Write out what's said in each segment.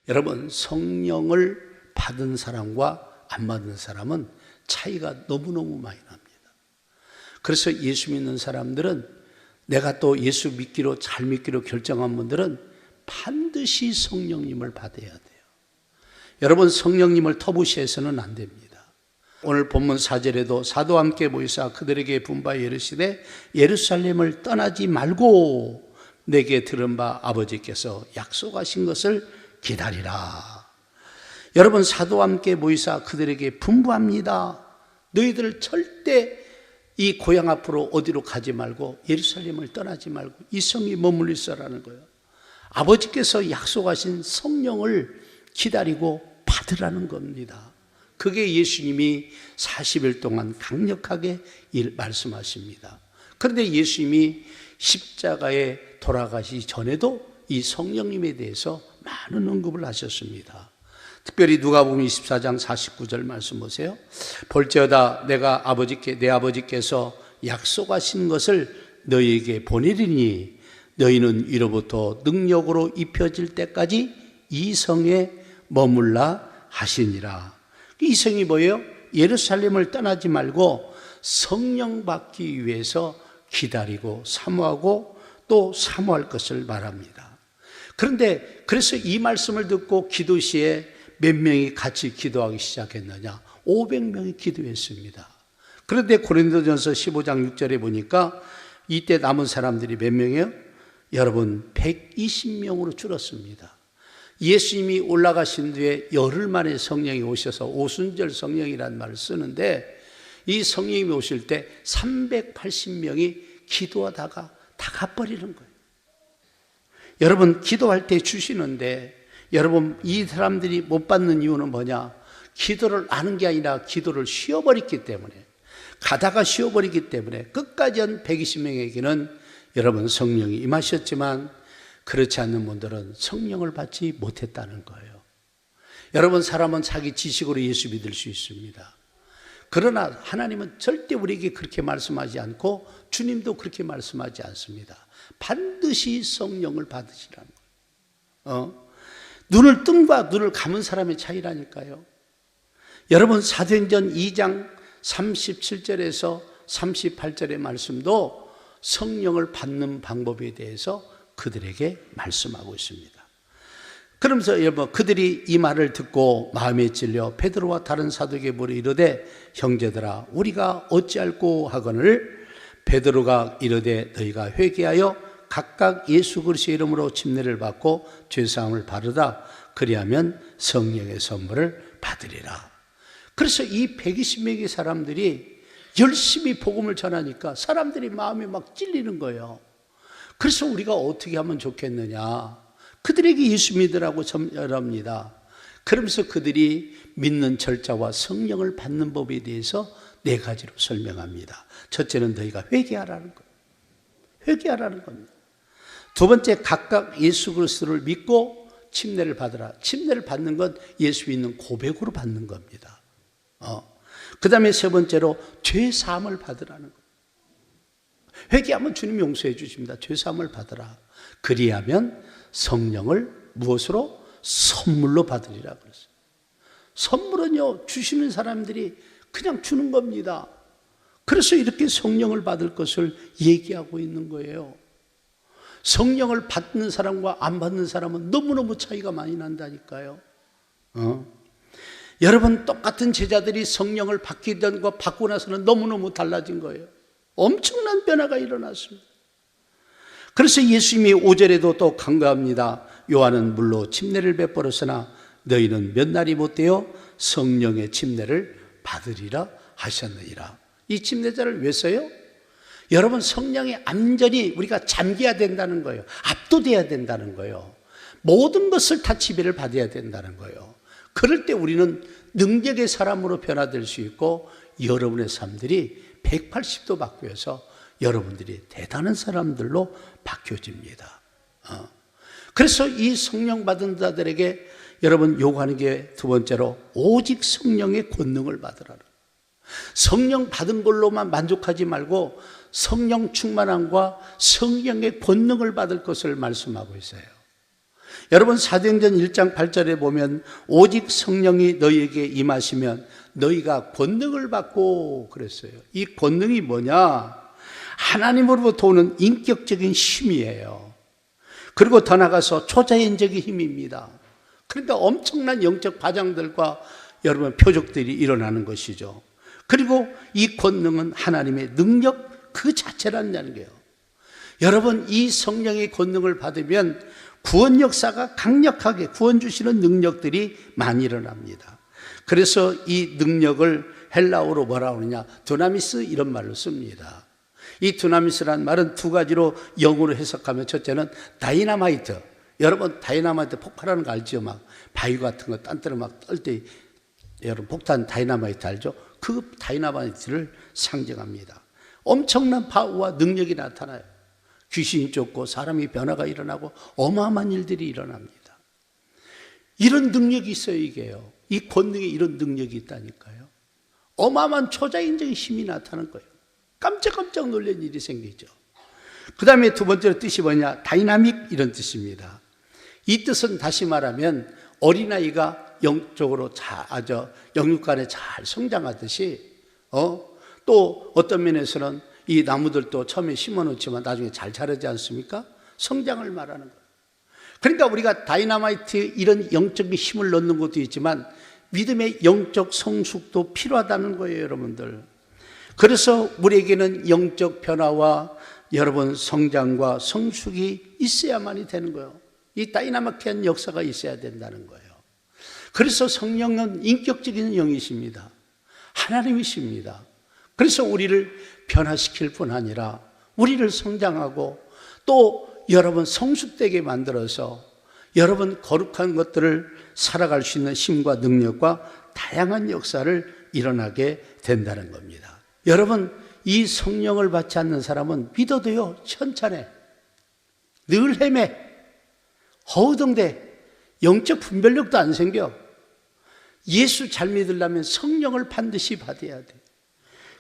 여러분, 성령을 받은 사람과 안 받은 사람은 차이가 너무너무 많이 납니다. 그래서 예수 믿는 사람들은, 내가 또 예수 믿기로 잘 믿기로 결정한 분들은 반드시 성령님을 받아야 돼요. 여러분, 성령님을 터부시해서는 안 됩니다. 오늘 본문 4절에도 사도와 함께 모이사 그들에게 분바에 이르시되 예루살렘을 떠나지 말고 내게 들은 바 아버지께서 약속하신 것을 기다리라. 여러분, 사도와 함께 모이사 그들에게 분부합니다. 너희들 절대 이 고향 앞으로 어디로 가지 말고 예루살렘을 떠나지 말고 이 성에 머물러 있어라는 거예요. 아버지께서 약속하신 성령을 기다리고 받으라는 겁니다. 그게 예수님이 40일 동안 강력하게 말씀하십니다. 그런데 예수님이 십자가에 돌아가시기 전에도 이 성령님에 대해서 많은 언급을 하셨습니다. 특별히 누가복음 24장 49절 말씀 보세요. 볼지어다 내 아버지께서 약속하신 것을 너희에게 보내리니 너희는 위로부터 능력으로 입혀질 때까지 이 성에 머물라 하시니라. 이 성이 뭐예요? 예루살렘을 떠나지 말고 성령 받기 위해서 기다리고 사모하고 또 사모할 것을 말합니다. 그런데 그래서 이 말씀을 듣고 기도 시에 몇 명이 같이 기도하기 시작했느냐? 500명이 기도했습니다. 그런데 고린도전서 15장 6절에 보니까 이때 남은 사람들이 몇 명이에요? 여러분, 120명으로 줄었습니다. 예수님이 올라가신 뒤에 열흘 만에 성령이 오셔서 오순절 성령이라는 말을 쓰는데, 이 성령이 오실 때 380명이 기도하다가 다 가버리는 거예요. 여러분, 기도할 때 주시는데, 여러분, 이 사람들이 못 받는 이유는 뭐냐? 기도를 하는 게 아니라 기도를 쉬어버렸기 때문에, 가다가 쉬어버리기 때문에 끝까지 한 120명에게는 여러분 성령이 임하셨지만 그렇지 않는 분들은 성령을 받지 못했다는 거예요. 여러분, 사람은 자기 지식으로 예수 믿을 수 있습니다. 그러나 하나님은 절대 우리에게 그렇게 말씀하지 않고 주님도 그렇게 말씀하지 않습니다. 반드시 성령을 받으시라는 거예요. 눈을 뜬과 눈을 감은 사람의 차이라니까요. 여러분, 사도행전 2장 37절에서 38절의 말씀도 성령을 받는 방법에 대해서 그들에게 말씀하고 있습니다. 그러면서 여러분, 그들이 이 말을 듣고 마음에 찔려 베드로와 다른 사도에게 물어 이르되 형제들아 우리가 어찌할꼬 하거늘 베드로가 이르되 너희가 회개하여 각각 예수 그리스도의 이름으로 침례를 받고 죄사함을 받으라. 그리하면 성령의 선물을 받으리라. 그래서 이 120명의 사람들이 열심히 복음을 전하니까 사람들이 마음이 막 찔리는 거예요. 그래서 우리가 어떻게 하면 좋겠느냐? 그들에게 예수 믿으라고 전합니다. 그러면서 그들이 믿는 절차와 성령을 받는 법에 대해서 4가지로 설명합니다. 첫째는 너희가 회개하라는 거예요. 회개하라는 겁니다. 두 번째, 각각 예수 그리스도를 믿고 침례를 받으라. 침례를 받는 건 예수 믿는 고백으로 받는 겁니다. 그 다음에 세 번째로 죄 사함을 받으라는 거예요. 회개하면 주님 용서해 주십니다. 죄 사함을 받으라. 그리하면 성령을 무엇으로? 선물로 받으리라 그랬어요. 선물은요, 주시는 사람들이 그냥 주는 겁니다. 그래서 이렇게 성령을 받을 것을 얘기하고 있는 거예요. 성령을 받는 사람과 안 받는 사람은 너무너무 차이가 많이 난다니까요. 여러분, 똑같은 제자들이 성령을 받기 전과 받고 나서는 너무너무 달라진 거예요. 엄청난 변화가 일어났습니다. 그래서 예수님이 5절에도 또 강조합니다. 요한은 물로 침례를 베풀었으나 너희는 몇 날이 못되어 성령의 침례를 받으리라 하셨느니라. 이 침례자를 왜 써요? 여러분, 성령에 완전히 우리가 잠겨야 된다는 거예요. 압도돼야 된다는 거예요. 모든 것을 다 지배를 받아야 된다는 거예요. 그럴 때 우리는 능력의 사람으로 변화될 수 있고 여러분의 삶들이 180도 바뀌어서 여러분들이 대단한 사람들로 바뀌어집니다. 그래서 이 성령 받은 자들에게 여러분 요구하는 게 두 번째로 오직 성령의 권능을 받으라. 성령 받은 걸로만 만족하지 말고 성령 충만함과 성령의 권능을 받을 것을 말씀하고 있어요. 여러분 사도행전 1장 8절에 보면 오직 성령이 너희에게 임하시면 너희가 권능을 받고 그랬어요. 이 권능이 뭐냐? 하나님으로부터 오는 인격적인 힘이에요. 그리고 더 나가서 초자연적인 힘입니다. 그러니까 엄청난 영적 과장들과 여러분 표적들이 일어나는 것이죠. 그리고 이 권능은 하나님의 능력 그 자체라는 거예요. 여러분 이 성령의 권능을 받으면 구원 역사가 강력하게 구원 주시는 능력들이 많이 일어납니다. 그래서 이 능력을 헬라어로 뭐라고 하느냐, 두나미스 이런 말로 씁니다. 이 두나미스란 말은 두 가지로 영어로 해석하면 첫째는 다이나마이트. 여러분 다이나마이트 폭발하는 거 알죠? 막 바위 같은 거 딴 데로 막 떨 때 여러분 폭탄 다이나마이트 알죠? 그 다이나마이트를 상징합니다. 엄청난 파워와 능력이 나타나요. 귀신이 쫓고 사람이 변화가 일어나고 어마어마한 일들이 일어납니다. 이런 능력이 있어요. 이게요. 이 권능에 이런 능력이 있다니까요. 어마어마한 초자연적인 힘이 나타나는 거예요. 깜짝깜짝 놀란 일이 생기죠. 그 다음에 두 번째로 뜻이 뭐냐, 다이나믹 이런 뜻입니다. 이 뜻은 다시 말하면 어린아이가 영적으로 영육간에 잘 성장하듯이 또 어떤 면에서는 이 나무들도 처음에 심어놓지만 나중에 잘 자라지 않습니까? 성장을 말하는 거예요. 그러니까 우리가 다이나마이트 이런 영적인 힘을 넣는 것도 있지만 믿음의 영적 성숙도 필요하다는 거예요, 여러분들. 그래서 우리에게는 영적 변화와 여러분 성장과 성숙이 있어야만이 되는 거예요. 이 다이나마키한 역사가 있어야 된다는 거예요. 그래서 성령은 인격적인 영이십니다. 하나님이십니다. 그래서 우리를 변화시킬 뿐 아니라 우리를 성장하고 또 여러분 성숙되게 만들어서 여러분 거룩한 것들을 살아갈 수 있는 힘과 능력과 다양한 역사를 일어나게 된다는 겁니다. 여러분 이 성령을 받지 않는 사람은 믿어도요 천천해, 늘 헤매, 허우덩대, 영적 분별력도 안 생겨. 예수 잘 믿으려면 성령을 반드시 받아야 돼.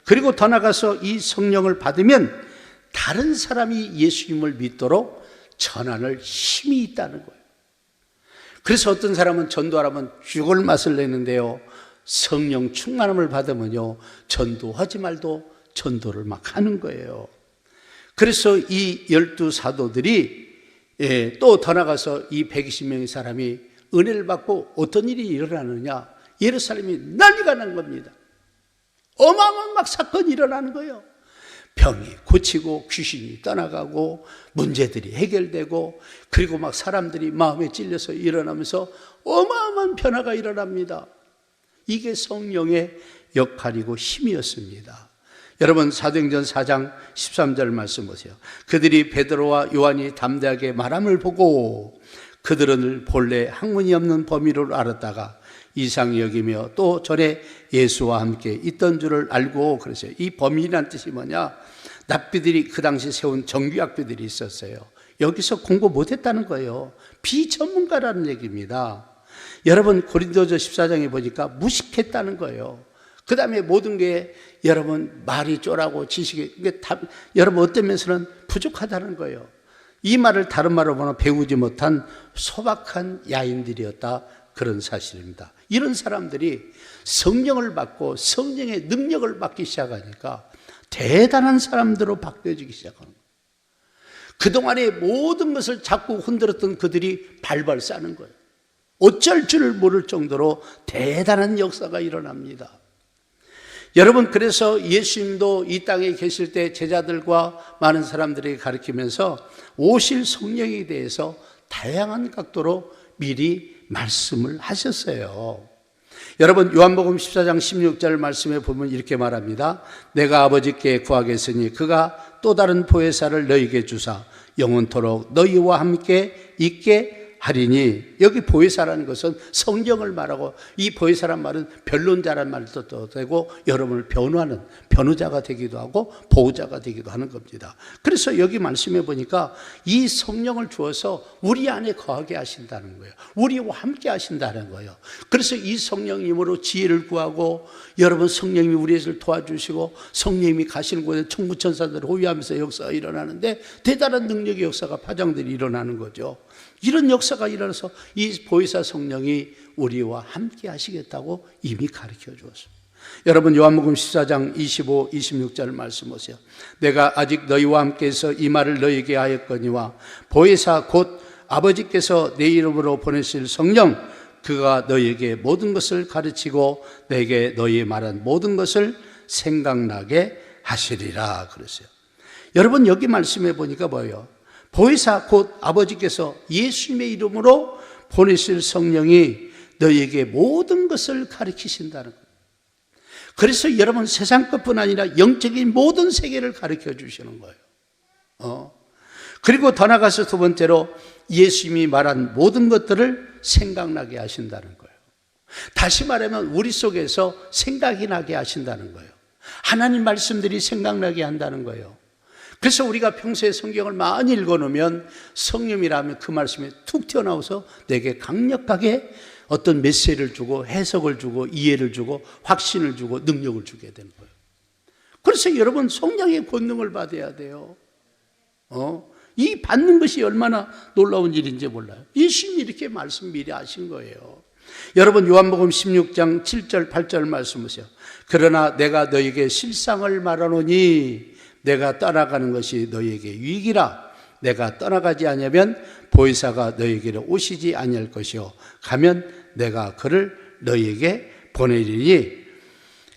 그리고 더 나가서 이 성령을 받으면 다른 사람이 예수님을 믿도록 전하는 힘이 있다는 거예요. 그래서 어떤 사람은 전도하라면 죽을 맛을 내는데요, 성령 충만함을 받으면요 전도하지 말도 전도를 막 하는 거예요. 그래서 이 12 사도들이 또 더 나가서 이 120명의 사람이 은혜를 받고 어떤 일이 일어나느냐, 예루살렘이 난리가 난 겁니다. 어마어마한 막 사건이 일어나는 거예요. 병이 고치고 귀신이 떠나가고 문제들이 해결되고 그리고 막 사람들이 마음에 찔려서 일어나면서 어마어마한 변화가 일어납니다. 이게 성령의 역할이고 힘이었습니다. 여러분 사도행전 4장 13절 말씀 보세요. 그들이 베드로와 요한이 담대하게 말함을 보고 그들은 본래 학문이 없는 범위를 알았다가 이상히 여기며 또 전에 예수와 함께 있던 줄을 알고 그랬어요. 이 범위란 뜻이 뭐냐, 납비들이 그 당시 세운 정규학교들이 있었어요. 여기서 공부 못했다는 거예요. 비전문가라는 얘기입니다. 여러분 고린도서 14장에 보니까 무식했다는 거예요. 그 다음에 모든 게 여러분 말이 쫄하고 지식이, 여러분 어떤 면에서는 부족하다는 거예요. 이 말을 다른 말로 보면 배우지 못한 소박한 야인들이었다, 그런 사실입니다. 이런 사람들이 성령을 받고 성령의 능력을 받기 시작하니까 대단한 사람들로 바뀌어지기 시작하는 거예요. 그동안의 모든 것을 자꾸 흔들었던 그들이 발발 싸는 거예요. 어쩔 줄 모를 정도로 대단한 역사가 일어납니다. 여러분 그래서 예수님도 이 땅에 계실 때 제자들과 많은 사람들에게 가르치면서 오실 성령에 대해서 다양한 각도로 미리 말씀을 하셨어요. 여러분 요한복음 14장 16절 말씀에 보면 이렇게 말합니다. 내가 아버지께 구하겠으니 그가 또 다른 보혜사를 너희에게 주사 영원토록 너희와 함께 있게 하리니, 여기 보혜사라는 것은 성경을 말하고, 이 보혜사란 말은 변론자란 말도 되고 여러분을 변호하는 변호자가 되기도 하고 보호자가 되기도 하는 겁니다. 그래서 여기 말씀해 보니까 이 성령을 주어서 우리 안에 거하게 하신다는 거예요. 우리와 함께 하신다는 거예요. 그래서 이 성령님으로 지혜를 구하고, 여러분 성령님이 우리를 도와주시고 성령님이 가시는 곳에 천부천사들을 호위하면서 역사가 일어나는데 대단한 능력의 역사가 파장들이 일어나는 거죠. 이런 역사가 일어나서 이 보혜사 성령이 우리와 함께 하시겠다고 이미 가르쳐 주었습니다. 여러분 요한복음 14장 25, 26절 말씀 보세요. 내가 아직 너희와 함께해서 이 말을 너희에게 하였거니와 보혜사 곧 아버지께서 내 이름으로 보내실 성령, 그가 너희에게 모든 것을 가르치고 내게 너희 말한 모든 것을 생각나게 하시리라 그랬어요. 여러분 여기 말씀해 보니까 뭐예요? 보혜사 곧 아버지께서 예수님의 이름으로 보내실 성령이 너희에게 모든 것을 가르치신다는 거예요. 그래서 여러분 세상 것뿐 아니라 영적인 모든 세계를 가르쳐 주시는 거예요. 그리고 더 나아가서 두 번째로 예수님이 말한 모든 것들을 생각나게 하신다는 거예요. 다시 말하면 우리 속에서 생각이 나게 하신다는 거예요. 하나님 말씀들이 생각나게 한다는 거예요. 그래서 우리가 평소에 성경을 많이 읽어놓으면 성령이라면 그 말씀이 툭 튀어나와서 내게 강력하게 어떤 메시지를 주고 해석을 주고 이해를 주고 확신을 주고 능력을 주게 되는 거예요. 그래서 여러분 성령의 권능을 받아야 돼요. 이 받는 것이 얼마나 놀라운 일인지 몰라요. 예수님이 이렇게 말씀 미리 하신 거예요. 여러분 요한복음 16장 7절 8절 말씀 보세요. 그러나 내가 너에게 실상을 말하노니 내가 떠나가는 것이 너희에게 유익이라. 내가 떠나가지 않으면 보혜사가 너희에게로 오시지 아니할 것이요 가면 내가 그를 너희에게 보내리니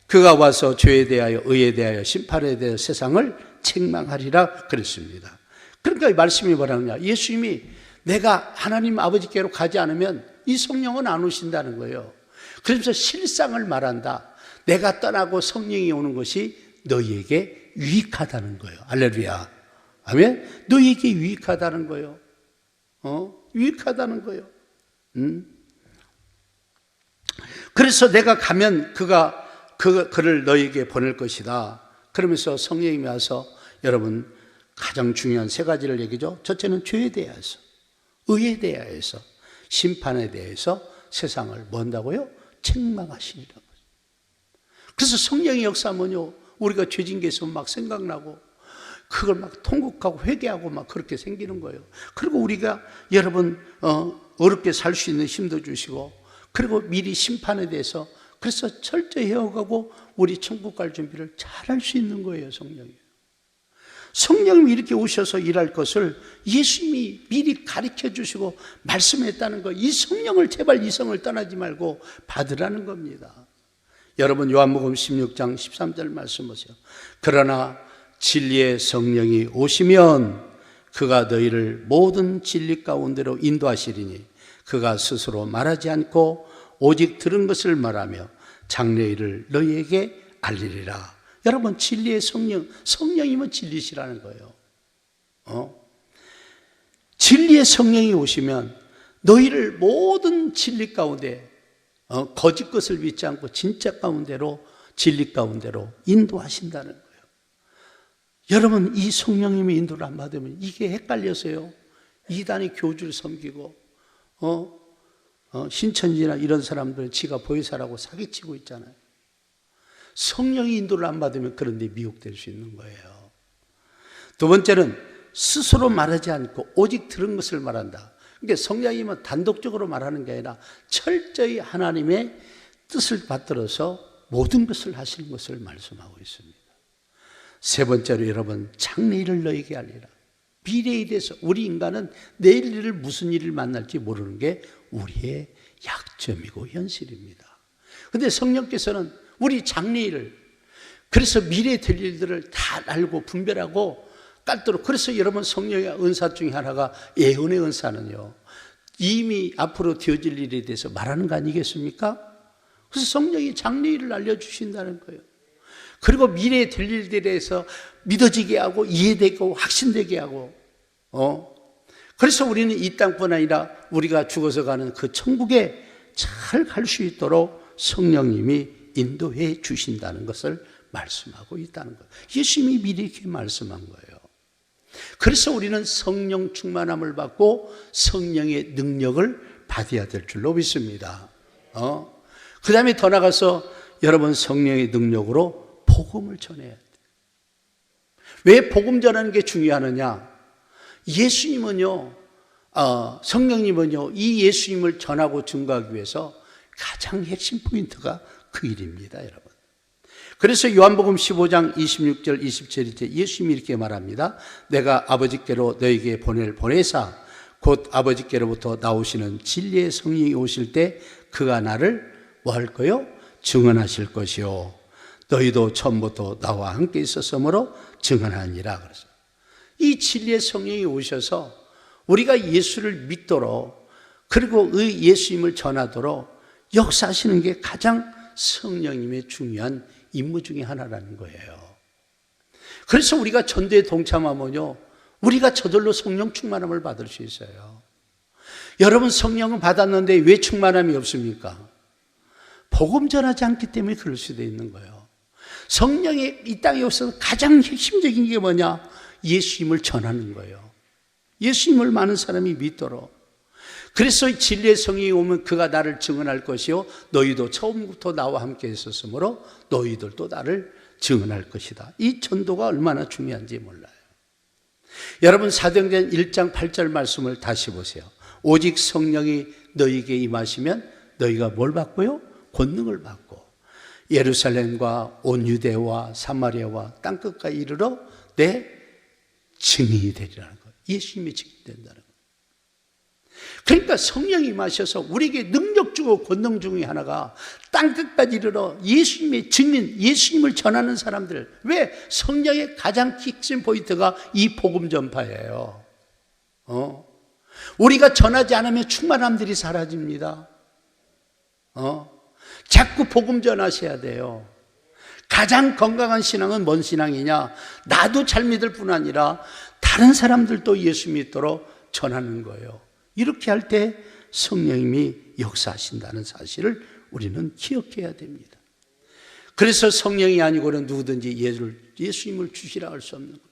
그가 와서 죄에 대하여 의에 대하여 심판에 대하여 세상을 책망하리라 그랬습니다. 그러니까 이 말씀이 뭐라느냐, 예수님이 내가 하나님 아버지께로 가지 않으면 이 성령은 안 오신다는 거예요. 그래서 실상을 말한다. 내가 떠나고 성령이 오는 것이 너희에게 유익하다는 거예요. 할렐루야. 아멘. 너희에게 유익하다는 거예요. 유익하다는 거예요. 그래서 내가 가면 그를 너희에게 보낼 것이다. 그러면서 성령님이 와서 여러분 가장 중요한 세 가지를 얘기죠. 첫째는 죄에 대해서, 의에 대해서, 심판에 대해서 세상을 뭔다고요? 책망하시리라고. 그래서 성령의 역사면요, 우리가 죄진 게 있으면 막 생각나고 그걸 막 통곡하고 회개하고 막 그렇게 생기는 거예요. 그리고 우리가 여러분 어렵게 살 수 있는 힘도 주시고, 그리고 미리 심판에 대해서 그래서 철저히 해오가고 우리 천국 갈 준비를 잘 할 수 있는 거예요. 성령님이 이렇게 오셔서 일할 것을 예수님이 미리 가르쳐 주시고 말씀했다는 거. 이 성령을 제발 이 성을 떠나지 말고 받으라는 겁니다. 여러분 요한복음 16장 13절 말씀 보세요. 그러나 진리의 성령이 오시면 그가 너희를 모든 진리 가운데로 인도하시리니 그가 스스로 말하지 않고 오직 들은 것을 말하며 장래일을 너희에게 알리리라. 여러분 진리의 성령이면 진리시라는 거예요. 진리의 성령이 오시면 너희를 모든 진리 가운데 거짓 것을 믿지 않고 진짜 가운데로 진리 가운데로 인도하신다는 거예요. 여러분 이 성령님의 인도를 안 받으면 이게 헷갈려서요 이단의 교주를 섬기고 신천지나 이런 사람들은 지가 보혜사라고 사기치고 있잖아요. 성령의 인도를 안 받으면 그런 데 미혹될 수 있는 거예요. 두 번째는 스스로 말하지 않고 오직 들은 것을 말한다. 그러니까 성령님은 단독적으로 말하는 게 아니라 철저히 하나님의 뜻을 받들어서 모든 것을 하시는 것을 말씀하고 있습니다. 세 번째로 여러분 장래일을 너에게 알리라. 미래에 대해서 우리 인간은 내일 일을 무슨 일을 만날지 모르는 게 우리의 약점이고 현실입니다. 그런데 성령께서는 우리 장래일을, 그래서 미래에 될 일들을 다 알고 분별하고 깔도록, 그래서 여러분 성령의 은사 중에 하나가 예언의 은사는요 이미 앞으로 되어질 일에 대해서 말하는 거 아니겠습니까? 그래서 성령이 장래일을 알려주신다는 거예요. 그리고 미래에 될 일들에 대해서 믿어지게 하고 이해되고 확신되게 하고 그래서 우리는 이 땅뿐 아니라 우리가 죽어서 가는 그 천국에 잘 갈 수 있도록 성령님이 인도해 주신다는 것을 말씀하고 있다는 거예요. 예수님이 미리 이렇게 말씀한 거예요. 그래서 우리는 성령 충만함을 받고 성령의 능력을 받아야 될 줄로 믿습니다. 그 다음에 더 나가서 여러분 성령의 능력으로 복음을 전해야 돼요. 왜 복음 전하는 게 중요하느냐? 예수님은요, 성령님은요, 이 예수님을 전하고 증거하기 위해서 가장 핵심 포인트가 그 일입니다, 여러분. 그래서 요한복음 15장 26절 27절 예수님이 이렇게 말합니다. 내가 아버지께로 너에게 보내사 곧 아버지께로부터 나오시는 진리의 성령이 오실 때 그가 나를 뭐 할 거요? 증언하실 것이요. 너희도 처음부터 나와 함께 있었으므로 증언하니라. 그래서 이 진리의 성령이 오셔서 우리가 예수를 믿도록 그리고 의 예수님을 전하도록 역사하시는 게 가장 성령님의 중요한 임무 중에 하나라는 거예요. 그래서 우리가 전도에 동참하면요, 우리가 저절로 성령 충만함을 받을 수 있어요. 여러분 성령은 받았는데 왜 충만함이 없습니까? 복음 전하지 않기 때문에 그럴 수도 있는 거예요. 성령이 이 땅에 오셔서 가장 핵심적인 게 뭐냐? 예수님을 전하는 거예요. 예수님을 많은 사람이 믿도록. 그래서 진리의 성령이 오면 그가 나를 증언할 것이요 너희도 처음부터 나와 함께 있었으므로 너희들도 나를 증언할 것이다. 이 전도가 얼마나 중요한지 몰라요. 여러분 사도행전 1장 8절 말씀을 다시 보세요. 오직 성령이 너희에게 임하시면 너희가 뭘 받고요? 권능을 받고 예루살렘과 온 유대와 사마리아와 땅끝까지 이르러 내 증인이 되리라는 거예요. 예수님이 증인이 된다는 거예요. 그러니까 성령이 임하셔서 우리에게 능력 주고 권능 중에 하나가 땅끝까지 이르러 예수님의 증인, 예수님을 전하는 사람들. 왜? 성령의 가장 핵심 포인트가 이 복음 전파예요. 우리가 전하지 않으면 충만함들이 사라집니다. 자꾸 복음 전하셔야 돼요. 가장 건강한 신앙은 뭔 신앙이냐? 나도 잘 믿을 뿐 아니라 다른 사람들도 예수 믿도록 전하는 거예요. 이렇게 할 때 성령님이 역사하신다는 사실을 우리는 기억해야 됩니다. 그래서 성령이 아니고는 누구든지 예수님을 주시라 할 수 없는 거예요.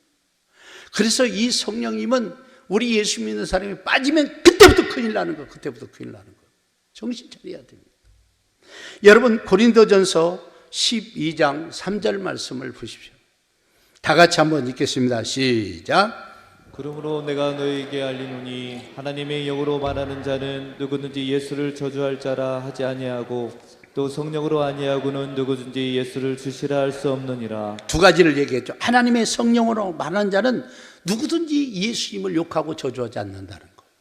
그래서 이 성령님은 우리 예수 믿는 사람이 빠지면 그때부터 큰일 나는 거예요. 그때부터 큰일 나는 거예요. 정신 차려야 됩니다. 여러분 고린도전서 12장 3절 말씀을 보십시오. 다 같이 한번 읽겠습니다. 시작. 그러므로 내가 너희에게 알리노니 하나님의 영으로 말하는 자는 누구든지 예수를 저주할 자라 하지 아니하고 또 성령으로 아니하고는 누구든지 예수를 주시라 할 수 없느니라. 두 가지를 얘기했죠. 하나님의 성령으로 말하는 자는 누구든지 예수님을 욕하고 저주하지 않는다는 거예요.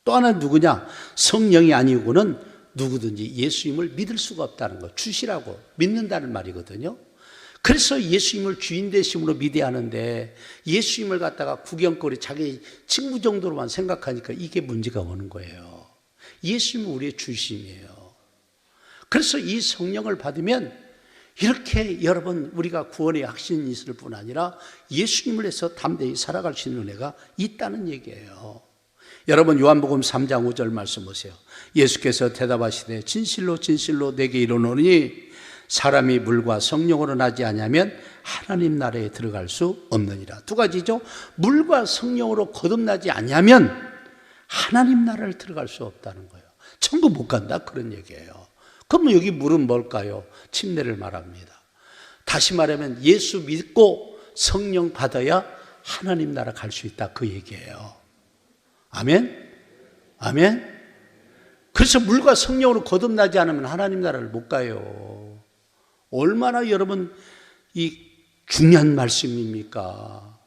또 하나는 누구냐? 성령이 아니고는 누구든지 예수님을 믿을 수가 없다는 거. 주시라고 믿는다는 말이거든요. 그래서 예수님을 주인 되심으로 믿어야 하는데 예수님을 갖다가 구경거리 자기 친구 정도로만 생각하니까 이게 문제가 오는 거예요. 예수님은 우리의 주심이에요. 그래서 이 성령을 받으면 이렇게 여러분 우리가 구원의 확신이 있을 뿐 아니라 예수님을 해서 담대히 살아갈 수 있는 은혜가 있다는 얘기예요. 여러분 요한복음 3장 5절 말씀 보세요. 예수께서 대답하시되 진실로 진실로 내게 이르노니 사람이 물과 성령으로 나지 아니하면 하나님 나라에 들어갈 수 없느니라. 두 가지죠. 물과 성령으로 거듭나지 아니하면 하나님 나라를 들어갈 수 없다는 거예요. 천국 못 간다 그런 얘기예요. 그럼 여기 물은 뭘까요? 침례를 말합니다. 다시 말하면 예수 믿고 성령 받아야 하나님 나라 갈 수 있다 그 얘기예요. 아멘? 아멘? 그래서 물과 성령으로 거듭나지 않으면 하나님 나라를 못 가요. 얼마나 여러분 이 중요한 말씀입니까?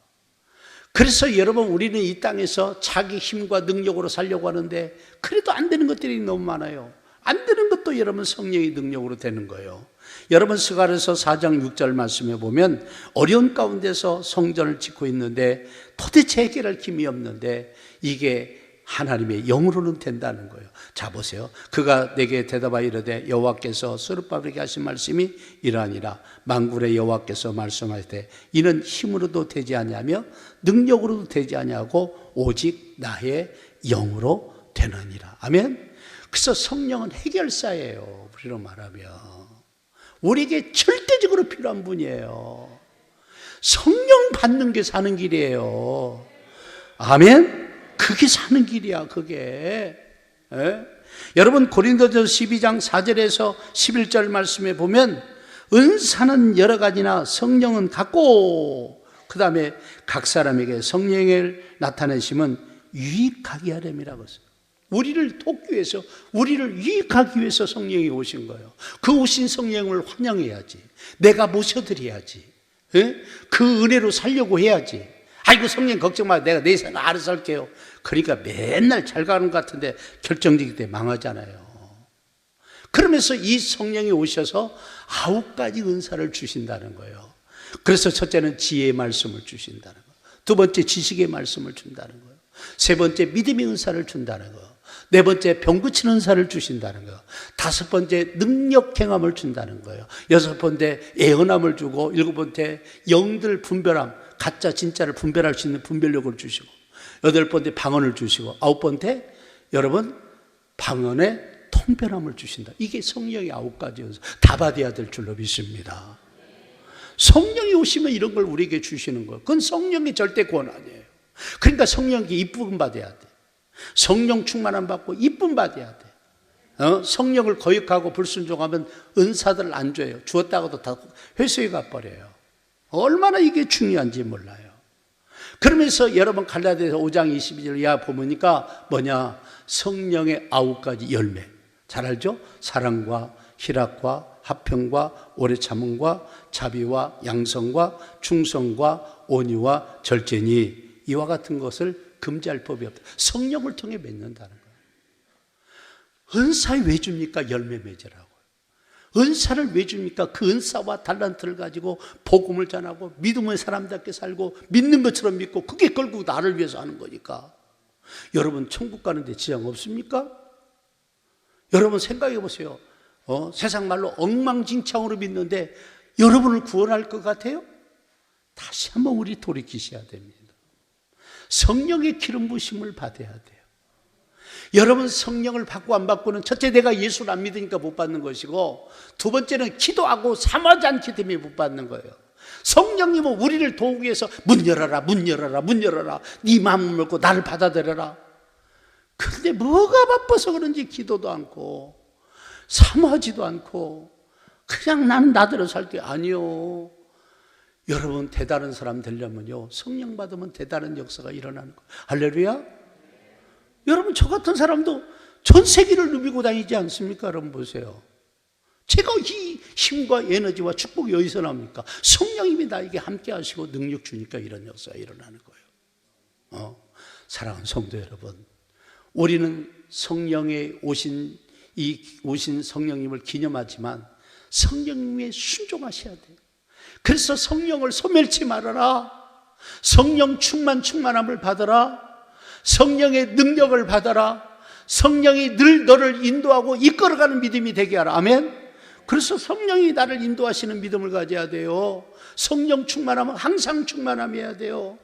그래서 여러분 우리는 이 땅에서 자기 힘과 능력으로 살려고 하는데 그래도 안 되는 것들이 너무 많아요. 안 되는 것도 여러분 성령의 능력으로 되는 거예요. 여러분 스가랴서 4장 6절 말씀에 보면 어려운 가운데서 성전을 짓고 있는데 도대체 해결할 힘이 없는데 이게 하나님의 영으로는 된다는 거예요. 자 보세요. 그가 내게 대답하여 이르되 여호와께서 스룹바벨에게 하신 말씀이 이러하니라. 만군의 여호와께서 말씀하시되 이는 힘으로도 되지 아니하며 능력으로도 되지 아니하고 오직 나의 영으로 되느니라. 아멘. 그래서 성령은 해결사예요. 우리로 말하면 우리에게 절대적으로 필요한 분이에요. 성령 받는 게 사는 길이에요. 아멘. 그게 사는 길이야. 그게. 여러분 고린도전서 12장 4절에서 11절 말씀에 보면 은사는 여러 가지나 성령은 같고 그 다음에 각 사람에게 성령을 나타내심은 유익하게 하렴이라고 했어요. 우리를 돕기 위해서, 우리를 유익하기 위해서 성령이 오신 거예요. 그 오신 성령을 환영해야지. 내가 모셔드려야지. 그 은혜로 살려고 해야지. 아이고 성령 걱정 마, 내가 내 생각 알아서 할게요. 그러니까 맨날 잘 가는 것 같은데 결정적일 때 망하잖아요. 그러면서 이 성령이 오셔서 9가지 은사를 주신다는 거예요. 그래서 첫째는 지혜의 말씀을 주신다는 거예요. 두 번째 지식의 말씀을 준다는 거예요. 세 번째 믿음의 은사를 준다는 거예요. 네 번째 병 고치는 은사를 주신다는 거예요. 다섯 번째 능력 행함을 준다는 거예요. 여섯 번째 예언함을 주고, 일곱 번째 영들 분별함, 가짜 진짜를 분별할 수 있는 분별력을 주시고, 여덟 번째 방언을 주시고, 아홉 번째 여러분 방언의 통변함을 주신다. 이게 성령의 9가지 은사. 다 받아야 될 줄로 믿습니다. 성령이 오시면 이런 걸 우리에게 주시는 거예요. 그건 성령의 절대 권한이에요. 그러니까 성령에게 이쁨 받아야 돼. 성령 충만함 받고 이쁨 받아야 돼. 성령을 거역하고 불순종하면 은사들 안 줘요. 주었다고도 다 회수해 가버려요. 얼마나 이게 중요한지 몰라요. 그러면서 여러분 갈라디아서 5장 22절 이하 보니까 뭐냐? 성령의 9가지 열매. 잘 알죠? 사랑과 희락과 화평과 오래 참음과 자비와 양성과 충성과 온유와 절제니 이와 같은 것을 금지할 법이 없다. 성령을 통해 맺는다는 거예요. 은사에 왜 줍니까? 열매 맺으라고요. 은사를 왜 줍니까? 그 은사와 달란트를 가지고 복음을 전하고 믿음의 사람답게 살고 믿는 것처럼 믿고 그게 결국 나를 위해서 하는 거니까. 여러분 천국 가는데 지장 없습니까? 여러분 생각해 보세요. 세상 말로 엉망진창으로 믿는데 여러분을 구원할 것 같아요? 다시 한번 우리 돌이키셔야 됩니다. 성령의 기름 부심을 받아야 돼요. 여러분 성령을 받고 안 받고는 첫째 내가 예수를 안 믿으니까 못 받는 것이고, 두 번째는 기도하고 삼하지 않기 때문에 못 받는 거예요. 성령님은 우리를 도우기 위해서 문 열어라, 문 열어라, 문 열어라, 네 마음을 먹고 나를 받아들여라. 그런데 뭐가 바빠서 그런지 기도도 않고 삼하지도 않고 그냥 나는 나대로 살게. 아니요. 여러분 대단한 사람 되려면요 성령 받으면 대단한 역사가 일어나는 거예요. 할렐루야. 여러분 저 같은 사람도 전 세계를 누비고 다니지 않습니까? 여러분 보세요. 제가 이 힘과 에너지와 축복이 어디서 나옵니까? 성령님이 나에게 함께 하시고 능력 주니까 이런 역사가 일어나는 거예요. 사랑하는 성도 여러분, 우리는 성령의 오신 성령님을 기념하지만 성령님에 순종하셔야 돼요. 그래서 성령을 소멸치 말아라. 성령 충만함을 받아라. 성령의 능력을 받아라. 성령이 늘 너를 인도하고 이끌어가는 믿음이 되게 하라. 아멘. 그래서 성령이 나를 인도하시는 믿음을 가져야 돼요. 성령 충만하면 항상 충만함이어야 돼요.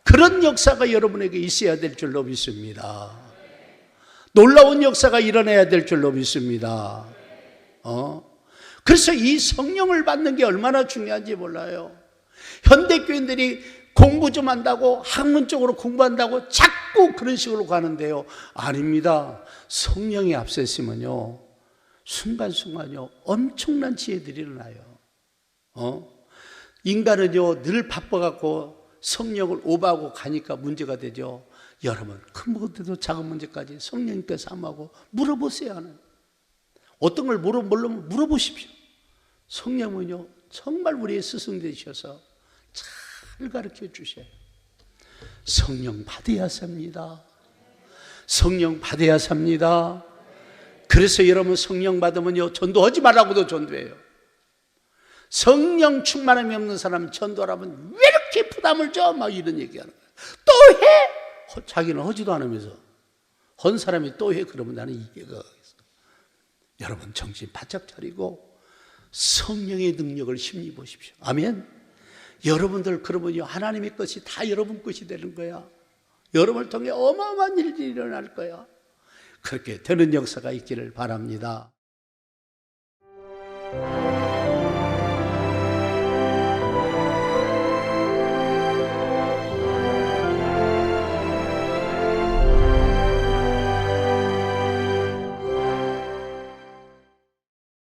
그런 역사가 여러분에게 있어야 될 줄로 믿습니다. 놀라운 역사가 일어나야 될 줄로 믿습니다. 그래서 이 성령을 받는 게 얼마나 중요한지 몰라요. 현대교인들이 공부 좀 한다고 학문 쪽으로 공부한다고 자꾸 그런 식으로 가는데요. 아닙니다. 성령이 앞서 있으면요 순간순간요 엄청난 지혜들이 일어나요. 인간은요 늘 바빠갖고 성령을 오버하고 가니까 문제가 되죠. 여러분 큰 문제도 작은 문제까지 성령님께서 함하고 물어보세요. 하는 어떤 걸 모르면 물어보십시오. 성령은요 정말 우리의 스승 되셔서 잘 가르쳐 주셔요. 성령 받아야 삽니다. 성령 받아야 삽니다. 그래서 여러분 성령 받으면요 전도하지 말라고도 전도해요. 성령 충만함이 없는 사람은 전도하라면 왜 이렇게 부담을 줘? 막 이런 얘기하는 거예요. 또 해? 자기는 하지도 않으면서 헌 사람이 또 해? 그러면 나는 이해가 가겠어. 여러분 정신 바짝 차리고 성령의 능력을 힘입으십시오. 아멘. 여러분들 그러면요 하나님의 것이 다 여러분 것이 되는 거야. 여러분을 통해 어마어마한 일이 일어날 거야. 그렇게 되는 역사가 있기를 바랍니다.